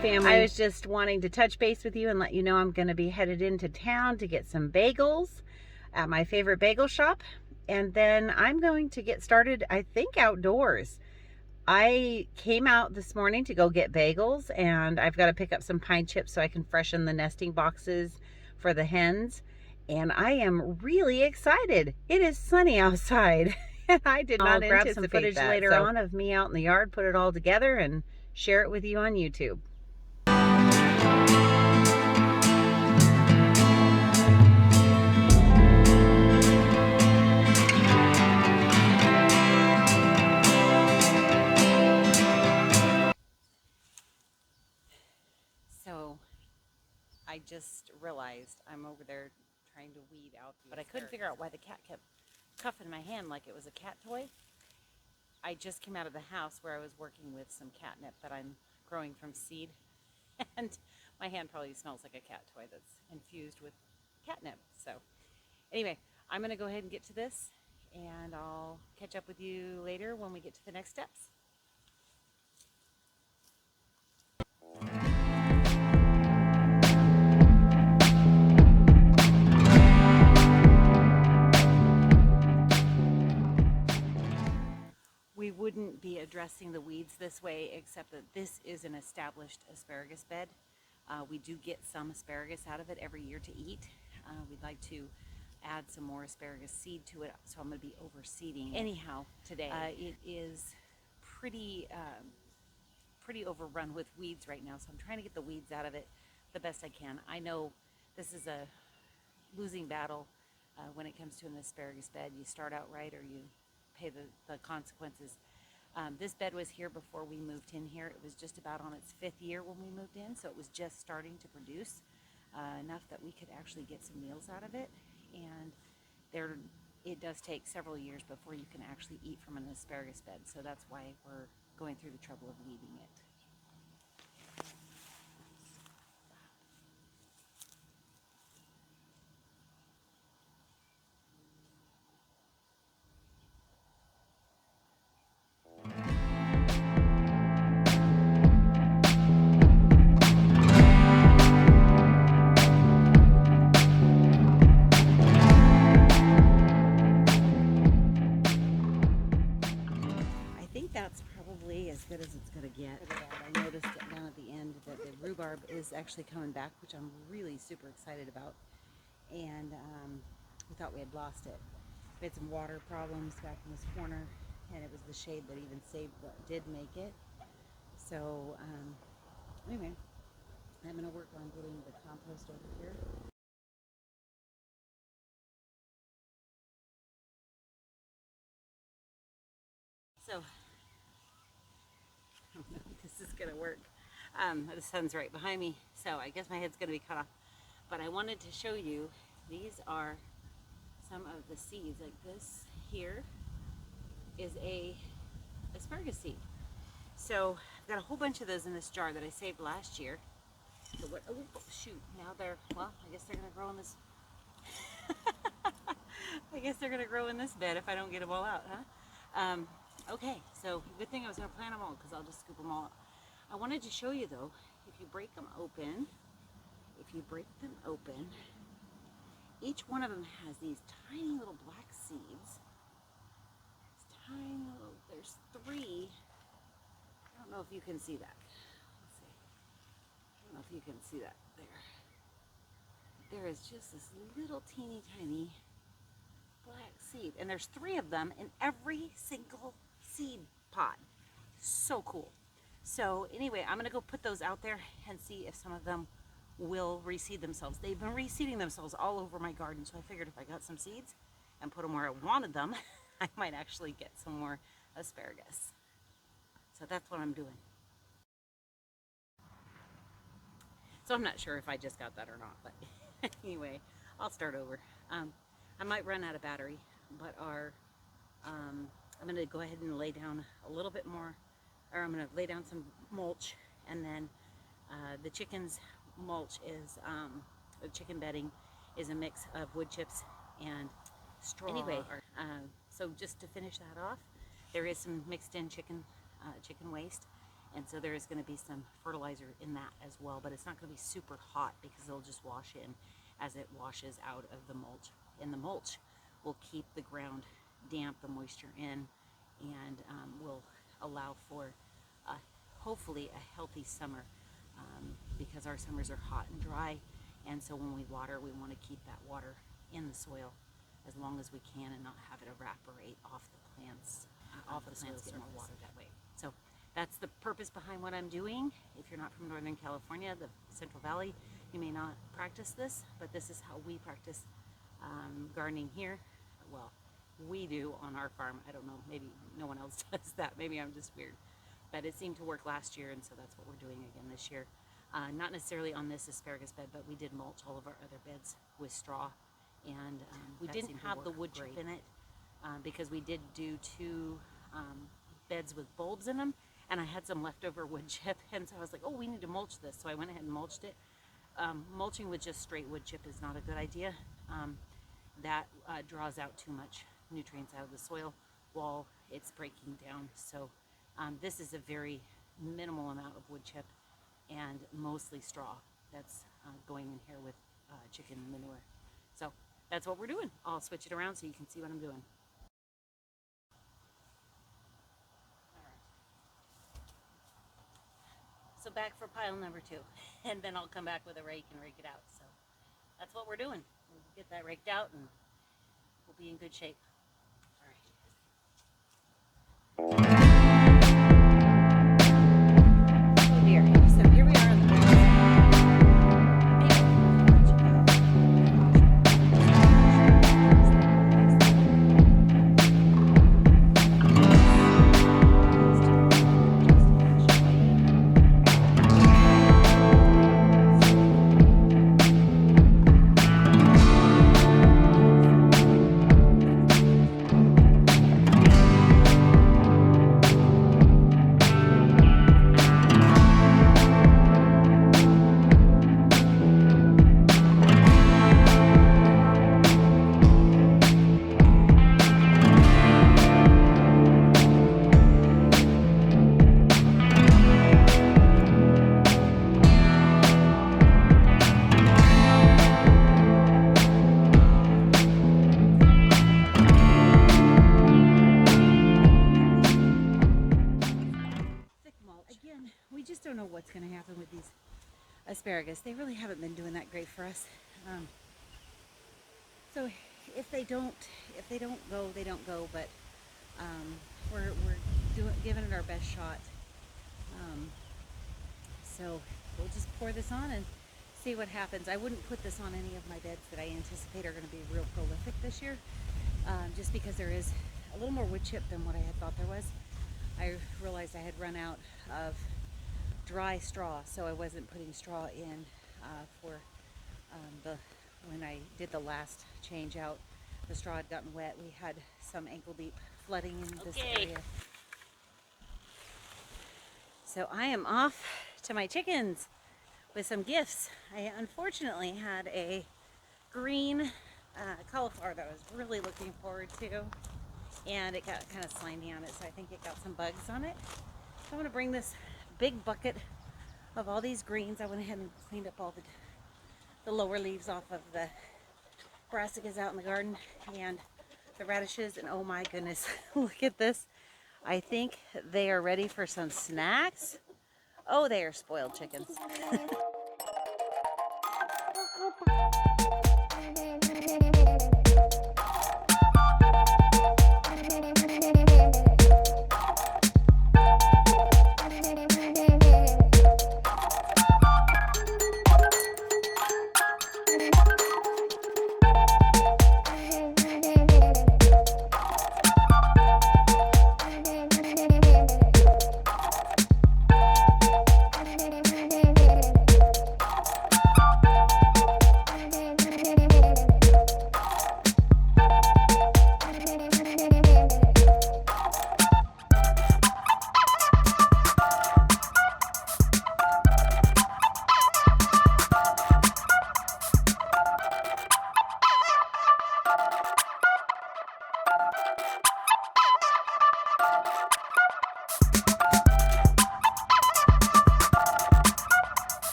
family. I was just wanting to touch base with you and let you know I'm going to be headed into town to get some bagels at my favorite bagel shop. And then I'm going to get started, I think, outdoors. I came out this morning to go get bagels, and I've got to pick up some pine chips so I can freshen the nesting boxes for the hens. And I am really excited. It is sunny outside. I did not grab some footage later on of me out in the yard, put it all together, and share it with you on YouTube. So I just realized I'm over there trying to weed out the, but I couldn't figure out why the cat kept cuffing my hand like it was a cat toy. I just came out of the house where I was working with some catnip that I'm growing from seed, and my hand probably smells like a cat toy that's infused with catnip. So anyway, I'm going to go ahead and get to this, and I'll catch up with you later when we get to the next steps. We wouldn't be addressing the weeds this way, except that this is an established asparagus bed. We do get some asparagus out of it every year to eat. We'd like to add some more asparagus seed to it, so I'm going to be overseeding. Anyhow, today it is pretty overrun with weeds right now, so I'm trying to get the weeds out of it the best I can. I know this is a losing battle when it comes to an asparagus bed. You start out right, or you pay the consequences. This bed was here before we moved in here. It was just about on its 5th year when we moved in, so it was just starting to produce enough that we could actually get some meals out of it. And it does take several years before you can actually eat from an asparagus bed, so that's why we're going through the trouble of weeding it. That's probably as good as it's going to get. I noticed it down at the end that the rhubarb is actually coming back, which I'm really super excited about. And we thought we had lost it. We had some water problems back in this corner, and it was the shade that even saved what did make it. So anyway, I'm going to work on getting the compost over here. So I don't know if this is going to work. The sun's right behind me, so I guess my head's going to be cut off. But I wanted to show you, these are some of the seeds. Like this here is a asparagus seed. So I've got a whole bunch of those in this jar that I saved last year. So what, oh shoot, now they're, well, I guess they're going to grow in this, I guess they're going to grow in this bed if I don't get them all out, huh? Okay, so good thing I was going to plant them all, because I'll just scoop them all up. I wanted to show you though, if you break them open, each one of them has these tiny little black seeds. Tiny little, there's 3. I don't know if you can see that. Let's see. I don't know if you can see that there. There is just this little teeny tiny black seed, and there's 3 of them in every single seed pod. So cool. So anyway, I'm gonna go put those out there and see if some of them will reseed themselves. They've been reseeding themselves all over my garden, so I figured if I got some seeds and put them where I wanted them, I might actually get some more asparagus. So that's what I'm doing. So I'm not sure if I just got that or not, but anyway, I'll start over. I might run out of battery, but I'm going to go ahead and lay down a little bit more, or I'm going to lay down some mulch, and then the chickens' mulch is, the chicken bedding is a mix of wood chips and straw. Anyway, so just to finish that off, there is some mixed in chicken waste, And so there is going to be some fertilizer in that as well, but it's not going to be super hot because it'll just wash in as it washes out of the mulch. And the mulch will keep the ground damp, the moisture in, and will allow for hopefully a healthy summer, because our summers are hot and dry, and so when we water, we want to keep that water in the soil as long as we can and not have it evaporate off the plants. Off the plants get more water that way. So that's the purpose behind what I'm doing. If you're not from Northern California, the Central Valley, you may not practice this, but this is how we practice gardening here. Well, we do on our farm. I don't know, maybe no one else does that. Maybe I'm just weird. But it seemed to work last year, and so that's what we're doing again this year. Not necessarily on this asparagus bed, but we did mulch all of our other beds with straw. And we didn't have the wood chip in it because we did do 2 beds with bulbs in them, and I had some leftover wood chip, and so I was like, oh, we need to mulch this. So I went ahead and mulched it. Mulching with just straight wood chip is not a good idea. That draws out too much nutrients out of the soil while it's breaking down. So this is a very minimal amount of wood chip and mostly straw that's going in here with chicken manure. So that's what we're doing. I'll switch it around so you can see what I'm doing. So back for pile number 2, and then I'll come back with a rake and rake it out. So that's what we're doing. We'll get that raked out and we'll be in good shape. All right. Oh dear. So here we are in the don't know what's going to happen with these asparagus. They really haven't been doing that great for us. So if they don't go, they don't go. But we're giving it our best shot. So we'll just pour this on and see what happens. I wouldn't put this on any of my beds that I anticipate are going to be real prolific this year, just because there is a little more wood chip than what I had thought there was. I realized I had run out of dry straw, so I wasn't putting straw in for when I did the last change out. The straw had gotten wet. We had some ankle deep flooding in this area. So I am off to my chickens with some gifts. I unfortunately had a green cauliflower that I was really looking forward to, and it got kind of slimy on it, so I think it got some bugs on it. So I'm going to bring this big bucket of all these greens. I went ahead and cleaned up all the lower leaves off of the brassicas out in the garden and the radishes, and oh my goodness, look at this. I think they are ready for some snacks. Oh, they are spoiled chickens.